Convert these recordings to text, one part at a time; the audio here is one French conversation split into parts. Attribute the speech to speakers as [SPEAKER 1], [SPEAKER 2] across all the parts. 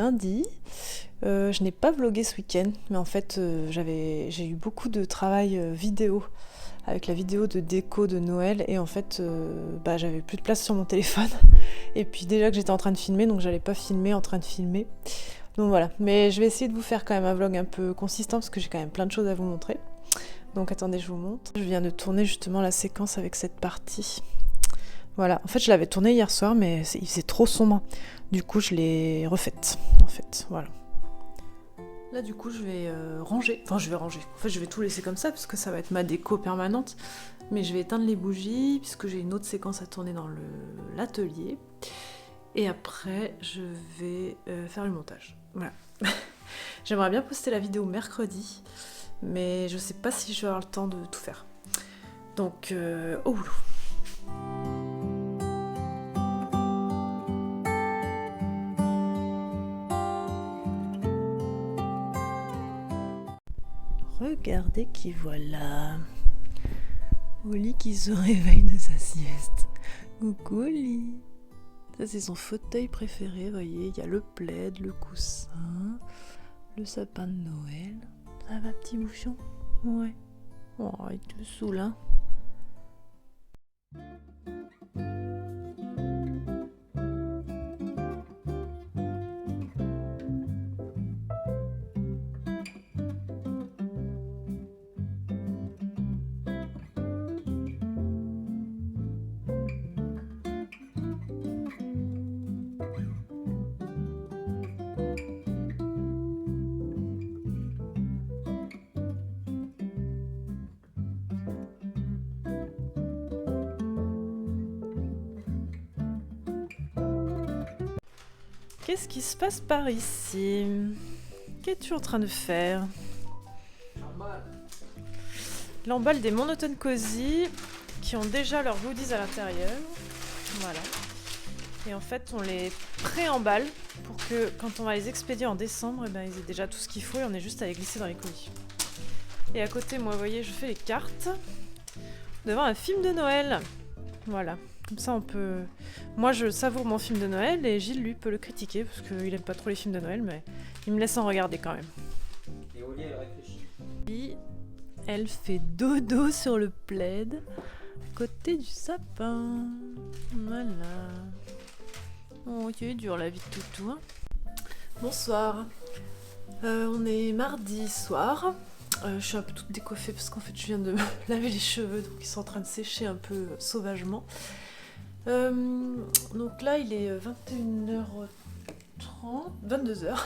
[SPEAKER 1] lundi. Je n'ai pas vlogué ce week-end, mais en fait j'ai eu beaucoup de travail vidéo avec la vidéo de déco de Noël et en fait j'avais plus de place sur mon téléphone et puis déjà que j'étais en train de filmer, donc j'allais pas filmer en train de filmer. Donc voilà, mais je vais essayer de vous faire quand même un vlog un peu consistant parce que j'ai quand même plein de choses à vous montrer. Donc attendez, je vous montre. Je viens de tourner justement la séquence avec cette partie. Voilà, en fait je l'avais tournée hier soir mais il faisait trop sombre. Du coup je l'ai refaite en fait, voilà. Là du coup je vais ranger, en fait je vais tout laisser comme ça parce que ça va être ma déco permanente. Mais je vais éteindre les bougies puisque j'ai une autre séquence à tourner dans l'atelier. Et après je vais faire le montage, voilà. J'aimerais bien poster la vidéo mercredi, mais je sais pas si je vais avoir le temps de tout faire. Donc au boulot. Regardez qui voilà. Oli qui se réveille de sa sieste. Coucou Oli. Ça c'est son fauteuil préféré, voyez, il y a le plaid, le coussin, le sapin de Noël. Ça va petit bouchon? Ouais. Oh, il te saoule, hein. Qu'est-ce qui se passe par ici? Qu'es-tu en train de faire? Il emballe des monotone cosy qui ont déjà leurs goodies à l'intérieur. Voilà. Et en fait, on les pré-emballe pour que quand on va les expédier en décembre, ils aient déjà tout ce qu'il faut et on est juste à les glisser dans les colis. Et à côté, moi, vous voyez, je fais les cartes devant un film de Noël. Voilà. Comme ça, on peut... Moi, je savoure mon film de Noël et Gilles, lui, peut le critiquer parce qu'il aime pas trop les films de Noël, mais il me laisse en regarder quand même.
[SPEAKER 2] Et Oli, elle réfléchit.
[SPEAKER 1] Puis, elle fait dodo sur le plaid à côté du sapin. Voilà. Oh, c'est dur la vie de toutou, hein. Bonsoir. On est mardi soir. Je suis un peu toute décoiffée parce qu'en fait je viens de me laver les cheveux, donc ils sont en train de sécher un peu sauvagement. Donc là il est 21h30, 22h.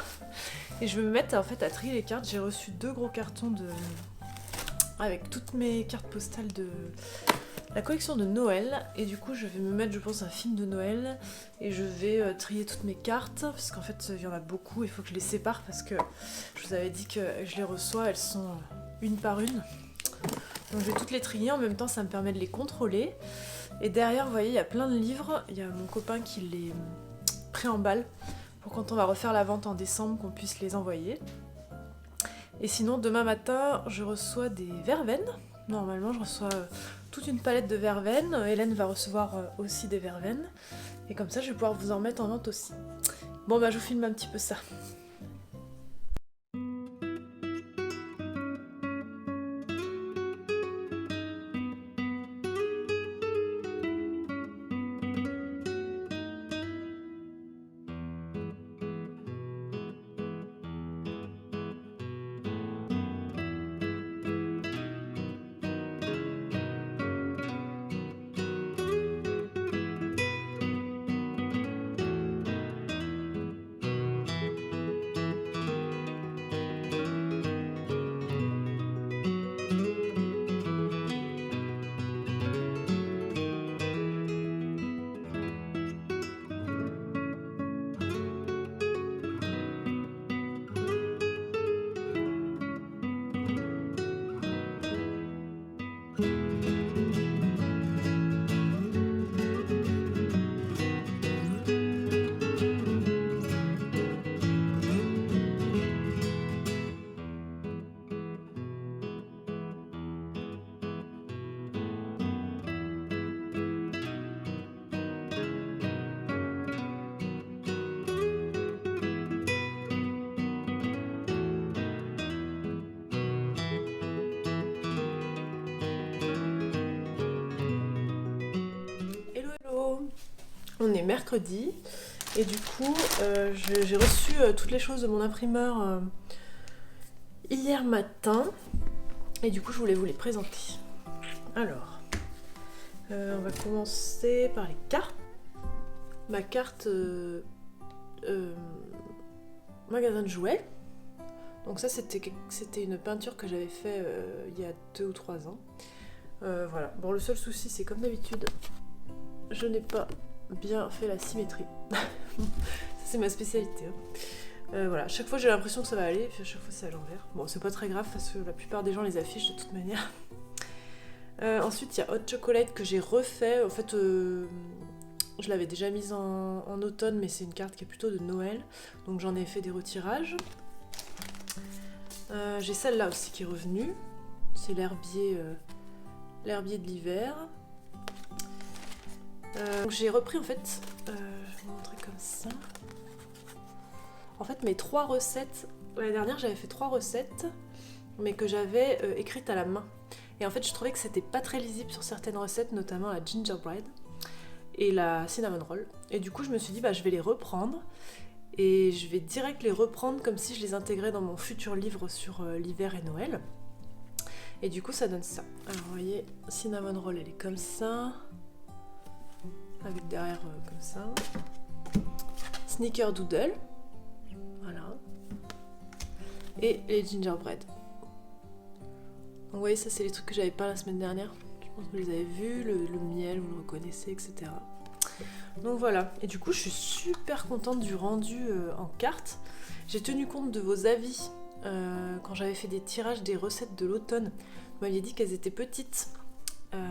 [SPEAKER 1] Et je vais me mettre en fait à trier les cartes. J'ai reçu 2 gros cartons avec toutes mes cartes postales de la collection de Noël. Et du coup je vais me mettre, je pense, un film de Noël. Et je vais trier toutes mes cartes. Parce qu'en fait il y en a beaucoup, il faut que je les sépare. Parce que je vous avais dit que je les reçois, elles sont une par une. Donc je vais toutes les trier, en même temps ça me permet de les contrôler. Et derrière vous voyez il y a plein de livres. Il y a mon copain qui les pré-emballe pour quand on va refaire la vente en décembre qu'on puisse les envoyer. Et sinon demain matin je reçois des verveines. Normalement je reçois toute une palette de verveines. Hélène va recevoir aussi des verveines. Et comme ça je vais pouvoir vous en mettre en vente aussi. Bon je vous filme un petit peu ça. On est mercredi et du coup j'ai reçu toutes les choses de mon imprimeur hier matin et du coup je voulais vous les présenter. Alors, on va commencer par les cartes. Ma carte magasin de jouets. Donc ça c'était une peinture que j'avais fait il y a 2 ou 3 ans. Voilà. Bon, le seul souci c'est comme d'habitude, je n'ai pas bien fait la symétrie. Ça c'est ma spécialité. Voilà, chaque fois j'ai l'impression que ça va aller, puis à chaque fois c'est à l'envers. Bon, c'est pas très grave parce que la plupart des gens les affichent de toute manière. Ensuite il y a Hot Chocolate que j'ai refait. En fait je l'avais déjà mise en automne, mais c'est une carte qui est plutôt de Noël, donc j'en ai fait des retirages. J'ai celle-là aussi qui est revenue, c'est l'herbier de l'hiver. Donc j'ai repris en fait, je vais vous montrer comme ça. En fait mes 3 recettes, l'année dernière j'avais fait 3 recettes, mais que j'avais écrites à la main. Et en fait je trouvais que c'était pas très lisible sur certaines recettes, notamment la gingerbread et la cinnamon roll. Et du coup je me suis dit je vais les reprendre. Et je vais direct les reprendre comme si je les intégrais dans mon futur livre sur l'hiver et Noël. Et du coup ça donne ça. Alors vous voyez, cinnamon roll elle est comme ça. Avec derrière comme ça. Snickerdoodle. Voilà. Et les gingerbread. Donc vous voyez, ça c'est les trucs que j'avais pas la semaine dernière. Je pense que vous les avez vus, le miel, vous le reconnaissez, etc. Donc voilà, et du coup je suis super contente du rendu en carte. J'ai tenu compte de vos avis quand j'avais fait des tirages des recettes de l'automne. Vous m'aviez dit qu'elles étaient petites.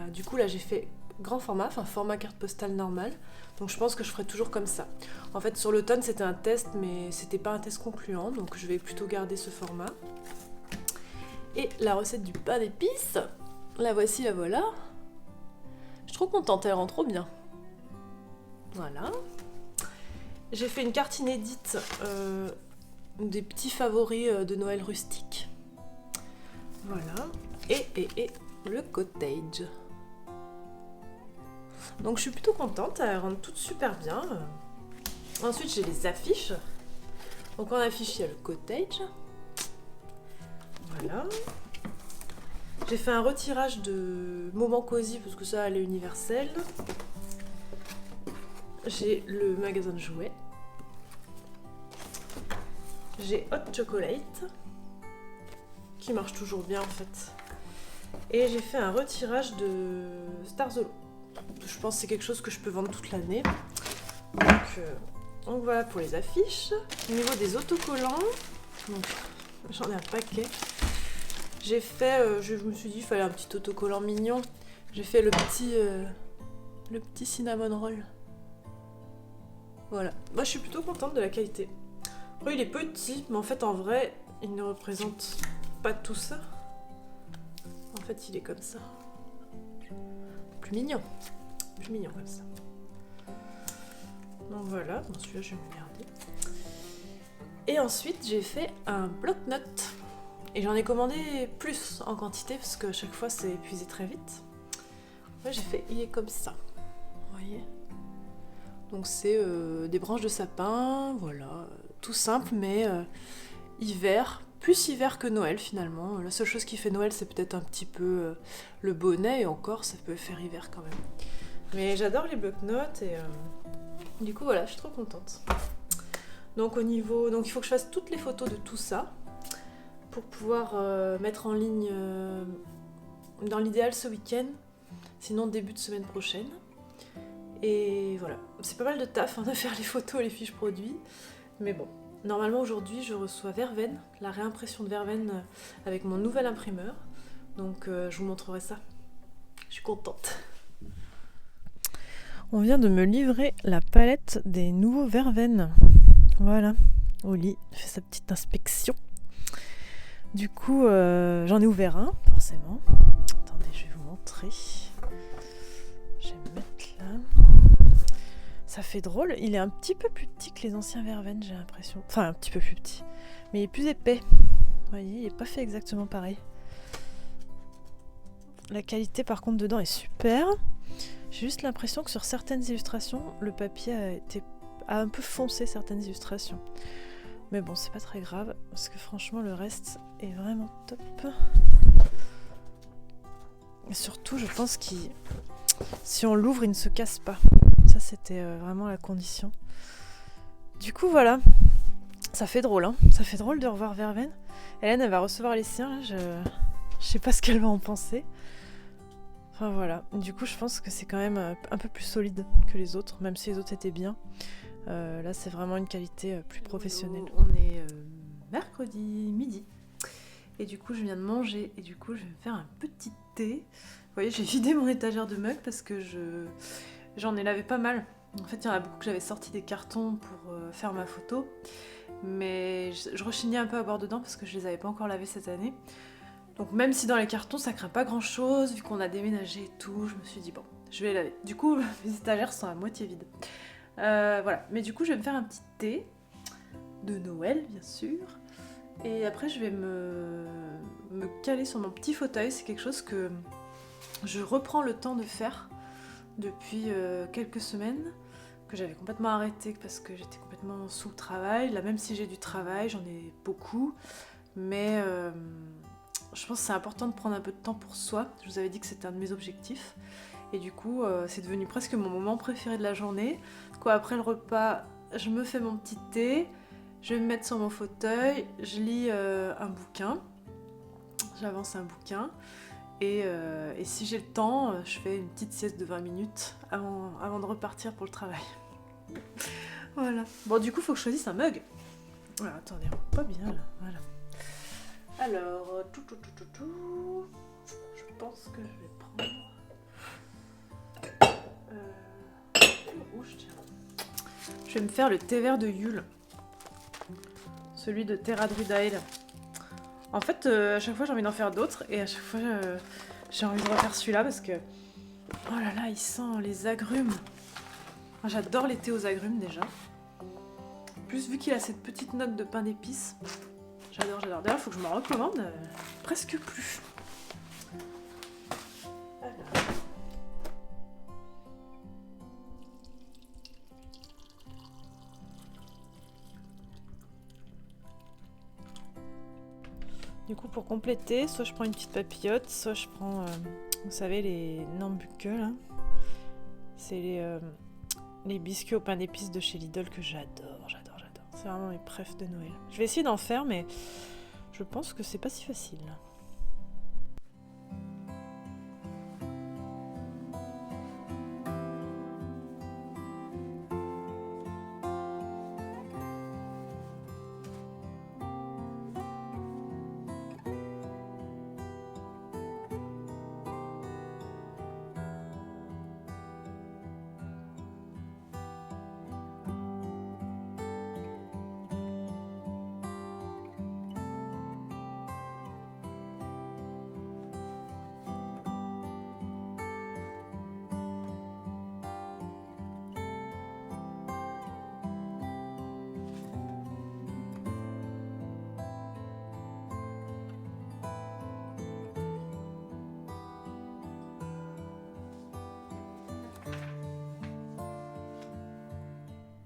[SPEAKER 1] Du coup là j'ai fait grand format, enfin format carte postale normale. Donc je pense que je ferai toujours comme ça. En fait sur l'automne c'était un test, mais c'était pas un test concluant, donc je vais plutôt garder ce format. Et la recette du pain d'épices, la voici, la voilà. Je suis trop contente, elle rend trop bien. Voilà. J'ai fait une carte inédite des petits favoris de Noël rustique. Voilà. Et le cottage. Donc je suis plutôt contente, elles rendent toutes super bien. Ensuite j'ai les affiches. Donc en affiche il y a le cottage. Voilà. J'ai fait un retirage de Moment Cosy parce que ça elle est universelle. J'ai le magasin de jouets. J'ai Hot Chocolate, qui marche toujours bien en fait. Et j'ai fait un retirage de Starzolo. Je pense que c'est quelque chose que je peux vendre toute l'année. Donc voilà pour les affiches. Au niveau des autocollants, j'en ai un paquet. J'ai fait, je me suis dit qu'il fallait un petit autocollant mignon. J'ai fait le petit cinnamon roll. Voilà, moi je suis plutôt contente de la qualité. Après il est petit, mais en fait en vrai il ne représente pas tout ça. En fait il est comme ça. Plus mignon comme ça. Donc voilà, bon celui-là je vais me garder. Et ensuite j'ai fait un bloc-notes. Et j'en ai commandé plus en quantité parce qu'à chaque fois c'est épuisé très vite. Là j'ai fait, il est comme ça. Vous voyez ? Donc c'est des branches de sapin, voilà, tout simple, mais hiver, plus hiver que Noël finalement. La seule chose qui fait Noël c'est peut-être un petit peu le bonnet, et encore ça peut faire hiver quand même. Mais j'adore les bloc-notes et du coup voilà, je suis trop contente. Donc il faut que je fasse toutes les photos de tout ça pour pouvoir mettre en ligne dans l'idéal ce week-end, sinon début de semaine prochaine. Et voilà, c'est pas mal de taf de faire les photos et les fiches produits, mais bon, normalement aujourd'hui je reçois Verven, la réimpression de Verven avec mon nouvel imprimeur, donc je vous montrerai ça. Je suis contente. On vient de me livrer la palette des nouveaux Verven. Voilà, Oli fait sa petite inspection. Du coup, j'en ai ouvert un, forcément. Attendez, je vais vous montrer. Je vais me mettre là. Ça fait drôle, il est un petit peu plus petit que les anciens Verven, j'ai l'impression. Enfin, un petit peu plus petit. Mais il est plus épais. Vous voyez, il n'est pas fait exactement pareil. La qualité, par contre, dedans est super. J'ai juste l'impression que sur certaines illustrations, le papier a un peu foncé certaines illustrations. Mais bon, c'est pas très grave, parce que franchement, le reste est vraiment top. Et surtout, je pense que si on l'ouvre, il ne se casse pas. Ça, c'était vraiment la condition. Du coup, voilà. Ça fait drôle, hein. Ça fait drôle de revoir Verveine. Hélène, elle va recevoir les siens, là. Je sais pas ce qu'elle va en penser. Enfin, voilà. Du coup, je pense que c'est quand même un peu plus solide que les autres, même si les autres étaient bien. Là, c'est vraiment une qualité plus professionnelle. On est mercredi midi. Et du coup, je viens de manger. Et du coup, je vais me faire un petit thé. Vous voyez, j'ai vidé mon étagère de mugs parce que j'en ai lavé pas mal. En fait, il y en a beaucoup que j'avais sorti des cartons pour faire ma photo. Mais je rechignais un peu à boire dedans parce que je les avais pas encore lavés cette année. Donc même si dans les cartons, ça craint pas grand-chose, vu qu'on a déménagé et tout, je me suis dit, bon, je vais les laver. Du coup, mes étagères sont à moitié vides. Voilà, mais du coup je vais me faire un petit thé de Noël bien sûr et après je vais me caler sur mon petit fauteuil. C'est quelque chose que je reprends le temps de faire depuis quelques semaines, que j'avais complètement arrêté parce que j'étais complètement sous le travail. Là même si j'ai du travail, j'en ai beaucoup, mais je pense que c'est important de prendre un peu de temps pour soi. Je vous avais dit que c'était un de mes objectifs. Et du coup, c'est devenu presque mon moment préféré de la journée. Quoi, après le repas, je me fais mon petit thé, je vais me mettre sur mon fauteuil, je lis un bouquin, j'avance un bouquin, et si j'ai le temps, je fais une petite sieste de 20 minutes avant de repartir pour le travail. Voilà. Bon, du coup, il faut que je choisisse un mug. Voilà, attendez, on voit pas bien là. Voilà. Alors, je pense que je vais prendre... rouge, tiens. Je vais me faire le thé vert de Yule. Celui de Terra Druidael. En fait, à chaque fois j'ai envie d'en faire d'autres et à chaque fois j'ai envie de refaire celui-là parce que... Oh là là, il sent les agrumes. Enfin, j'adore les thés aux agrumes déjà. En plus, vu qu'il a cette petite note de pain d'épices, j'adore. D'ailleurs, il faut que je m'en recommande presque plus. Alors... Du coup, pour compléter, soit je prends une petite papillote, soit je prends, vous savez, les Nambucke, là. C'est les biscuits au pain d'épices de chez Lidl que j'adore. C'est vraiment mes préfs de Noël. Je vais essayer d'en faire, mais je pense que c'est pas si facile.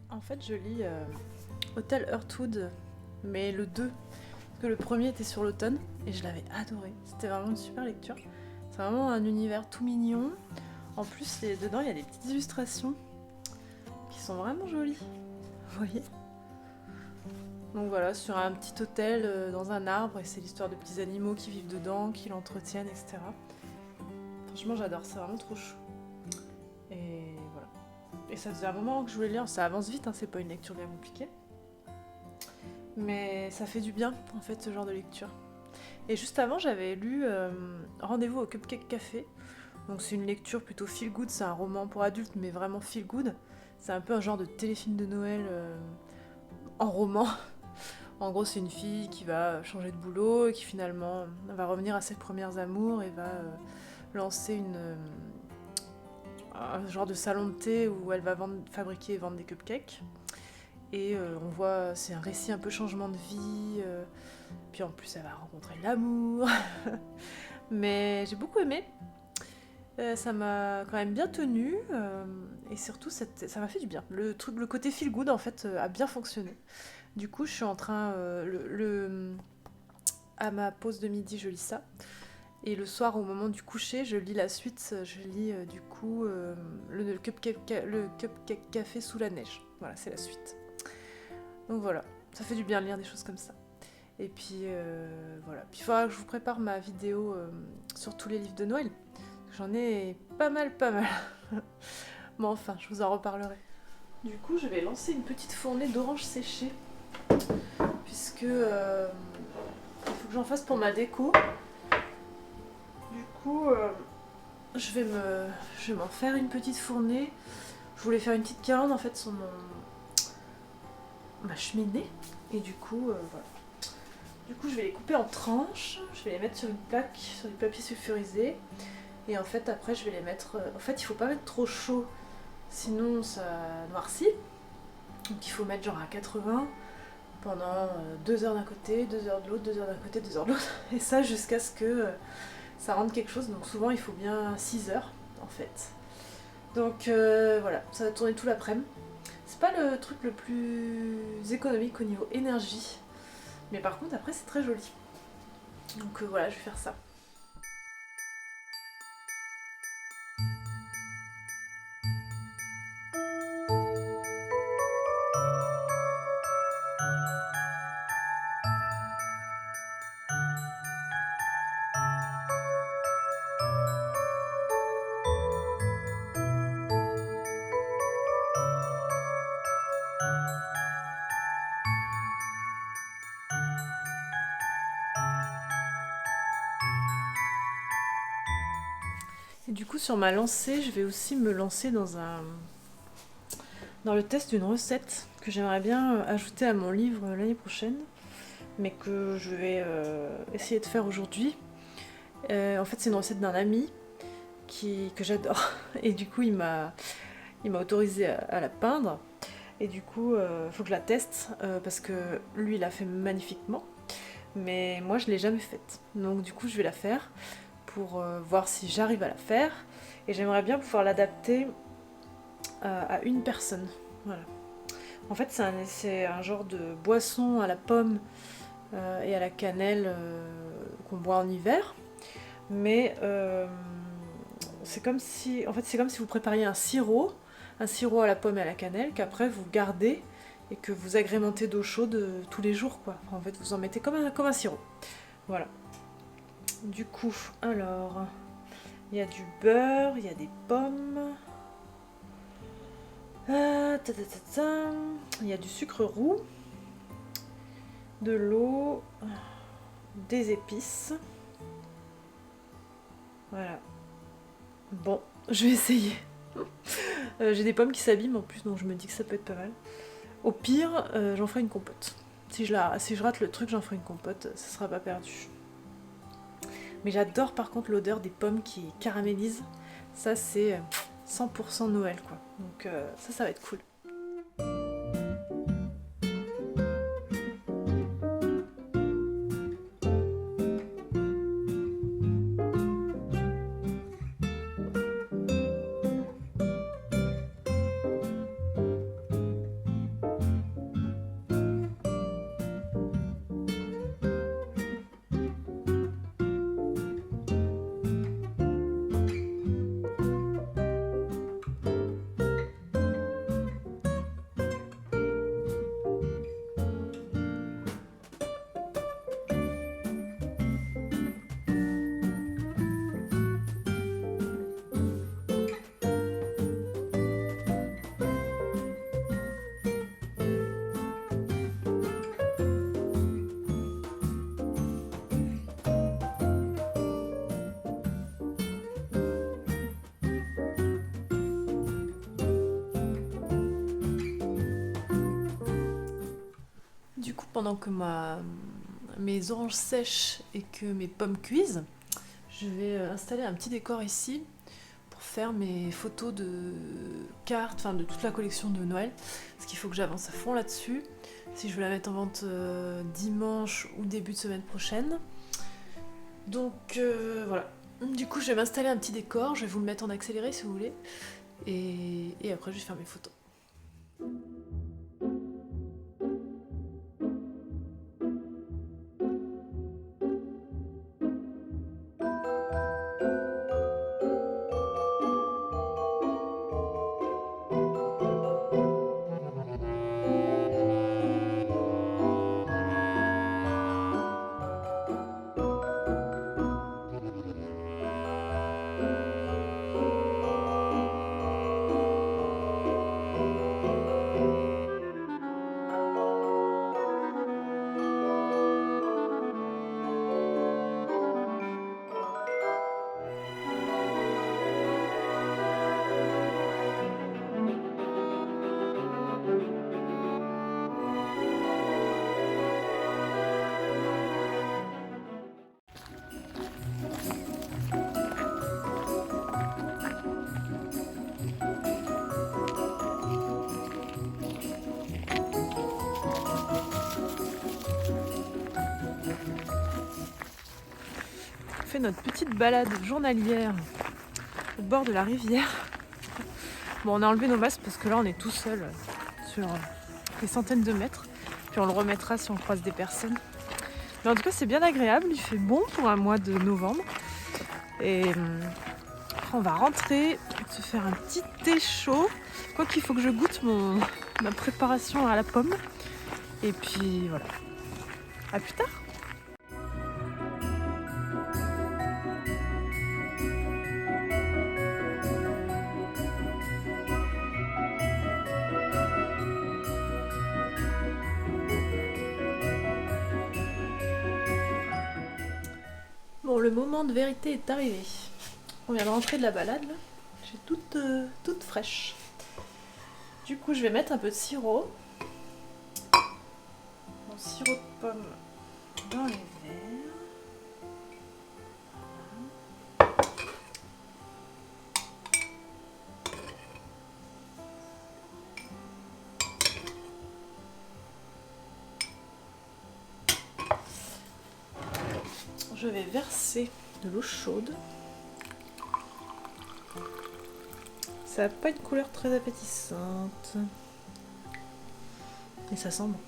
[SPEAKER 1] En fait, je lis Hotel Heartwood, mais le 2, parce que le premier était sur l'automne, et je l'avais adoré. C'était vraiment une super lecture. C'est vraiment un univers tout mignon. En plus, dedans, il y a des petites illustrations qui sont vraiment jolies. Vous voyez ? Donc voilà, sur un petit hôtel dans un arbre, et c'est l'histoire de petits animaux qui vivent dedans, qui l'entretiennent, etc. Franchement, j'adore, c'est vraiment trop chou. Et voilà. Et ça faisait un moment que je voulais lire, ça avance vite, hein, c'est pas une lecture bien compliquée. Mais ça fait du bien, en fait, ce genre de lecture. Et juste avant, j'avais lu Rendez-vous au Cupcake Café. Donc c'est une lecture plutôt feel good, c'est un roman pour adultes, mais vraiment feel good. C'est un peu un genre de téléfilm de Noël en roman. En gros, c'est une fille qui va changer de boulot et qui finalement va revenir à ses premières amours et va lancer un genre de salon de thé où elle va fabriquer et vendre des cupcakes. Et on voit, c'est un récit un peu changement de vie. Puis en plus, elle va rencontrer l'amour. Mais j'ai beaucoup aimé. Ça m'a quand même bien tenu et surtout ça m'a fait du bien. Le côté feel good en fait a bien fonctionné. Du coup, je suis en train à ma pause de midi, je lis ça. Et le soir, au moment du coucher, je lis la suite. Je lis du coup le Cupcake Café sous la neige. Voilà, c'est la suite. Donc voilà, ça fait du bien de lire des choses comme ça. Et puis voilà. Puis il faudra que je vous prépare ma vidéo sur tous les livres de Noël. J'en ai pas mal. Bon, enfin, je vous en reparlerai. Du coup, je vais lancer une petite fournée d'oranges séchées. Puisque il faut que j'en fasse pour ma déco. Du coup, je vais m'en faire une petite fournée. Je voulais faire une petite guirlande en fait sur ma cheminée. Et du coup, voilà. Du coup, je vais les couper en tranches. Je vais les mettre sur une plaque, sur du papier sulfurisé. Et en fait, après, je vais les mettre... En fait, il faut pas mettre trop chaud, sinon ça noircit. Donc il faut mettre genre à 80 pendant 2 heures d'un côté, 2 heures de l'autre, 2 heures d'un côté, 2 heures de l'autre. Et ça jusqu'à ce que ça rende quelque chose. Donc souvent, il faut bien 6 heures, en fait. Donc voilà, ça va tourner tout l'après-midi. C'est pas le truc le plus économique au niveau énergie. Mais par contre, après, c'est très joli. Donc voilà, je vais faire ça. Et du coup, sur ma lancée, je vais aussi me lancer dans le test d'une recette que j'aimerais bien ajouter à mon livre l'année prochaine, mais que je vais essayer de faire aujourd'hui. En fait, c'est une recette d'un ami que j'adore. Et du coup, il m'a autorisé à la peindre. Et du coup, il faut que je la teste parce que lui, il l'a fait magnifiquement. Mais moi, je ne l'ai jamais faite. Donc du coup, je vais la faire pour voir si j'arrive à la faire. Et j'aimerais bien pouvoir l'adapter à une personne. Voilà. En fait, c'est un genre de boisson à la pomme et à la cannelle qu'on boit en hiver. Mais c'est comme si vous prépariez un sirop à la pomme et à la cannelle, qu'après vous gardez et que vous agrémentez d'eau chaude tous les jours, quoi. En fait, vous en mettez comme un sirop. Voilà. Du coup, alors, il y a du beurre, il y a des pommes. Il y a du sucre roux, de l'eau, des épices. Voilà. Bon, je vais essayer. J'ai des pommes qui s'abîment en plus, donc je me dis que ça peut être pas mal. Au pire, j'en ferai une compote. Si je rate le truc, j'en ferai une compote, ça sera pas perdu. Mais j'adore par contre l'odeur des pommes qui caramélisent. Ça, c'est 100% Noël, quoi. Donc ça va être cool. Du coup, pendant que mes oranges sèchent et que mes pommes cuisent, je vais installer un petit décor ici pour faire mes photos de cartes, enfin de toute la collection de Noël. Parce qu'il faut que j'avance à fond là-dessus. Si je veux la mettre en vente dimanche ou début de semaine prochaine. Donc voilà. Du coup, je vais m'installer un petit décor, je vais vous le mettre en accéléré si vous voulez. Et après, je vais faire mes photos. On fait notre petite balade journalière au bord de la rivière. Bon, on a enlevé nos masques parce que là on est tout seul sur des centaines de mètres. Puis on le remettra si on croise des personnes. Mais en tout cas c'est bien agréable, il fait bon pour un mois de novembre. Et après on va rentrer, se faire un petit thé chaud. Quoi qu'il faut que je goûte ma préparation à la pomme. Et puis voilà. À plus tard. Bon, le moment de vérité est arrivé. On vient de rentrer de la balade, là. J'ai toute fraîche. Du coup, je vais mettre un peu de sirop. Mon sirop de pomme dans les verres. Je vais verser de l'eau chaude. Ça n'a pas une couleur très appétissante. Et ça sent bon.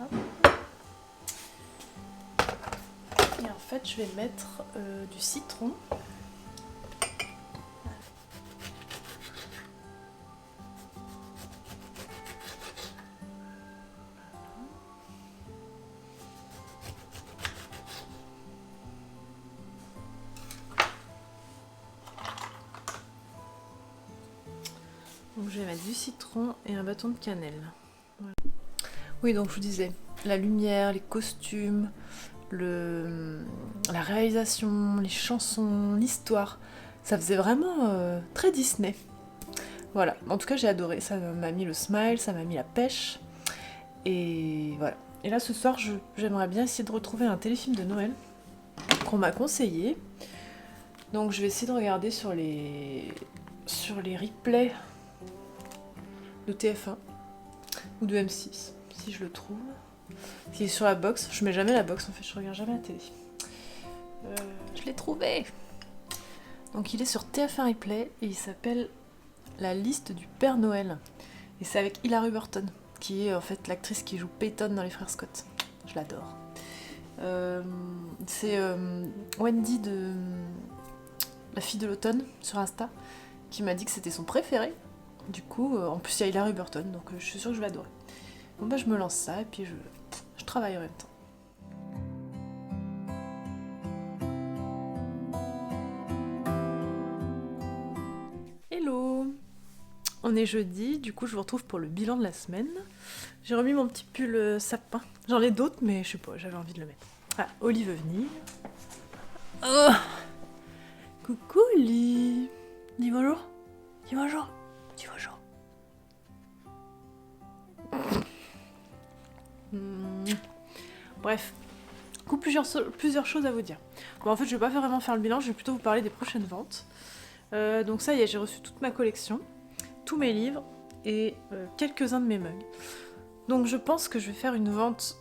[SPEAKER 1] Hop. Et en fait, je vais mettre du citron. Donc je vais mettre du citron et un bâton de cannelle. Voilà. Oui, donc je vous disais, la lumière, les costumes, la réalisation, les chansons, l'histoire, ça faisait vraiment très Disney. Voilà, en tout cas j'ai adoré, ça m'a mis le smile, ça m'a mis la pêche. Et voilà. Et là ce soir, j'aimerais bien essayer de retrouver un téléfilm de Noël qu'on m'a conseillé. Donc je vais essayer de regarder sur les replays de TF1 ou de M6 si je le trouve. S'il est sur la box, je mets jamais la box en fait, je regarde jamais la télé. Je l'ai trouvé. Donc il est sur TF1 Replay et il s'appelle La liste du Père Noël. Et c'est avec Hilary Burton, qui est en fait l'actrice qui joue Peyton dans Les Frères Scott. Je l'adore. C'est Wendy de La Fille de l'Automne sur Insta qui m'a dit que c'était son préféré. Du coup, en plus il y a Hilary Burton, donc je suis sûre que je vais adorer. Bon bah je me lance ça et puis je travaille en même temps. Hello! On est jeudi, du coup je vous retrouve pour le bilan de la semaine. J'ai remis mon petit pull sapin. J'en ai d'autres, mais je sais pas, j'avais envie de le mettre. Ah, Oli veut venir. Oh, coucou Oli! Dis bonjour! Dis bonjour! Dis bonjour! Bref, plusieurs choses à vous dire. Bon, en fait, je vais pas vraiment faire le bilan, je vais plutôt vous parler des prochaines ventes. Donc ça y est, j'ai reçu toute ma collection, tous mes livres et quelques-uns de mes mugs. Donc je pense que je vais faire une vente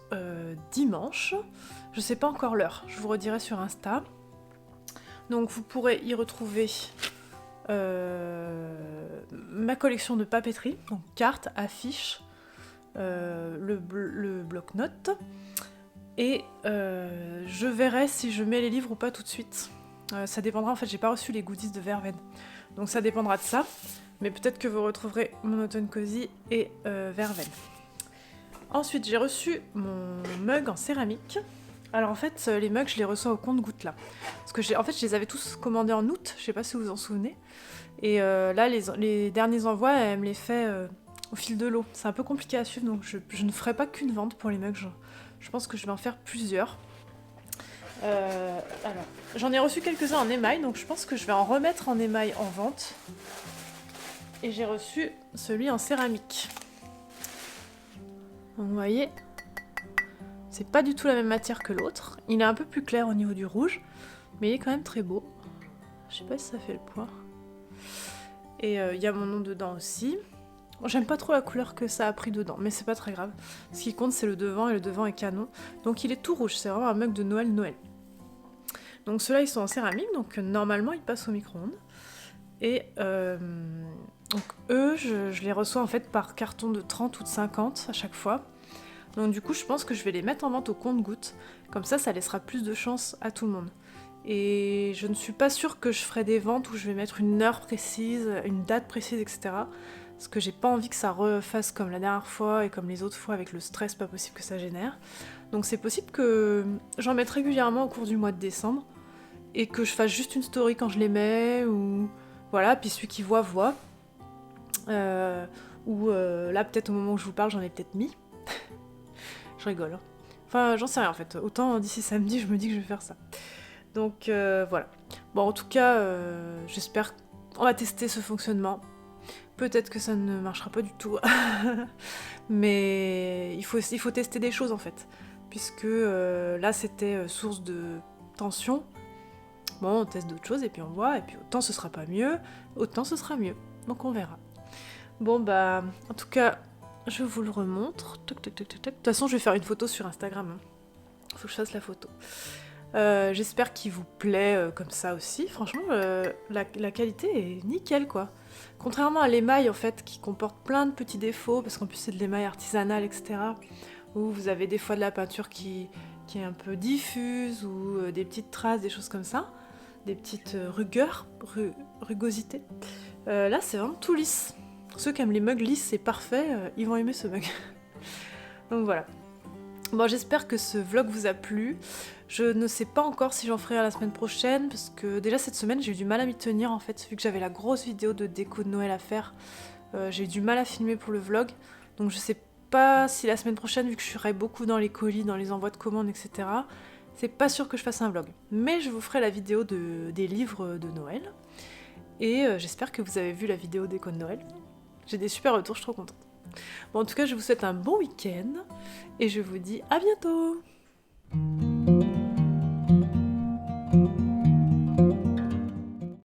[SPEAKER 1] dimanche. Je sais pas encore l'heure, je vous redirai sur Insta. Donc vous pourrez y retrouver ma collection de papeterie, donc cartes, affiches, le bloc-notes. Et je verrai si je mets les livres ou pas tout de suite. Ça dépendra, en fait, j'ai pas reçu les goodies de Verveine. Donc ça dépendra de ça. Mais peut-être que vous retrouverez Monotone Cozy et Verveine. Ensuite, j'ai reçu mon mug en céramique. Alors en fait, les mugs, je les reçois au compte-gouttes là. Parce que en fait, je les avais tous commandés en août, je sais pas si vous vous en souvenez. Et là, les derniers envois, elle me les fait au fil de l'eau. C'est un peu compliqué à suivre, donc je ne ferai pas qu'une vente pour les mugs. Je pense que je vais en faire plusieurs. Alors, j'en ai reçu quelques-uns en émail, donc je pense que je vais en remettre en émail en vente. Et j'ai reçu celui en céramique. Donc, vous voyez, c'est pas du tout la même matière que l'autre. Il est un peu plus clair au niveau du rouge, mais il est quand même très beau. Je sais pas si ça fait le poids. Et il y a mon nom dedans aussi. J'aime pas trop la couleur que ça a pris dedans, mais c'est pas très grave. Ce qui compte, c'est le devant, et le devant est canon. Donc il est tout rouge, c'est vraiment un mug de Noël. Donc ceux-là, ils sont en céramique, donc normalement, ils passent au micro-ondes. Et donc eux, je les reçois en fait par carton de 30 ou de 50 à chaque fois. Donc du coup, je pense que je vais les mettre en vente au compte-gouttes. Comme ça laissera plus de chance à tout le monde. Et je ne suis pas sûre que je ferai des ventes où je vais mettre une heure précise, une date précise, etc. Parce que j'ai pas envie que ça refasse comme la dernière fois et comme les autres fois avec le stress pas possible que ça génère. Donc c'est possible que j'en mette régulièrement au cours du mois de décembre et que je fasse juste une story quand je les mets ou voilà, puis celui qui voit. Ou là peut-être au moment où je vous parle j'en ai peut-être mis. Je rigole. Hein. Enfin j'en sais rien en fait. Autant d'ici samedi je me dis que je vais faire ça. Donc voilà. Bon en tout cas j'espère qu'on va tester ce fonctionnement. Peut-être que ça ne marchera pas du tout. Mais il faut tester des choses en fait. Puisque là c'était source de tension. Bon, on teste d'autres choses et puis on voit. Et puis autant ce sera pas mieux, autant ce sera mieux. Donc on verra. Bon bah, en tout cas, je vous le remontre. Toc, toc, toc, toc, toc. De toute façon, je vais faire une photo sur Instagram. Hein. Faut que je fasse la photo. J'espère qu'il vous plaît comme ça aussi. Franchement, la qualité est nickel quoi. Contrairement à l'émail en fait qui comporte plein de petits défauts, parce qu'en plus c'est de l'émail artisanal, etc. Où vous avez des fois de la peinture qui est un peu diffuse, ou des petites traces, des choses comme ça. Des petites rugosités. Là c'est vraiment tout lisse. Ceux qui aiment les mugs lisses et parfaits, ils vont aimer ce mug. Donc voilà. Bon, j'espère que ce vlog vous a plu. Je ne sais pas encore si j'en ferai à la semaine prochaine, parce que déjà cette semaine j'ai eu du mal à m'y tenir en fait, vu que j'avais la grosse vidéo de déco de Noël à faire. J'ai eu du mal à filmer pour le vlog, donc je sais pas si la semaine prochaine, vu que je serai beaucoup dans les colis, dans les envois de commandes, etc., c'est pas sûr que je fasse un vlog. Mais je vous ferai la vidéo des livres de Noël, et j'espère que vous avez vu la vidéo déco de Noël. J'ai des super retours, je suis trop contente. Bon, en tout cas, je vous souhaite un bon week-end et je vous dis à bientôt!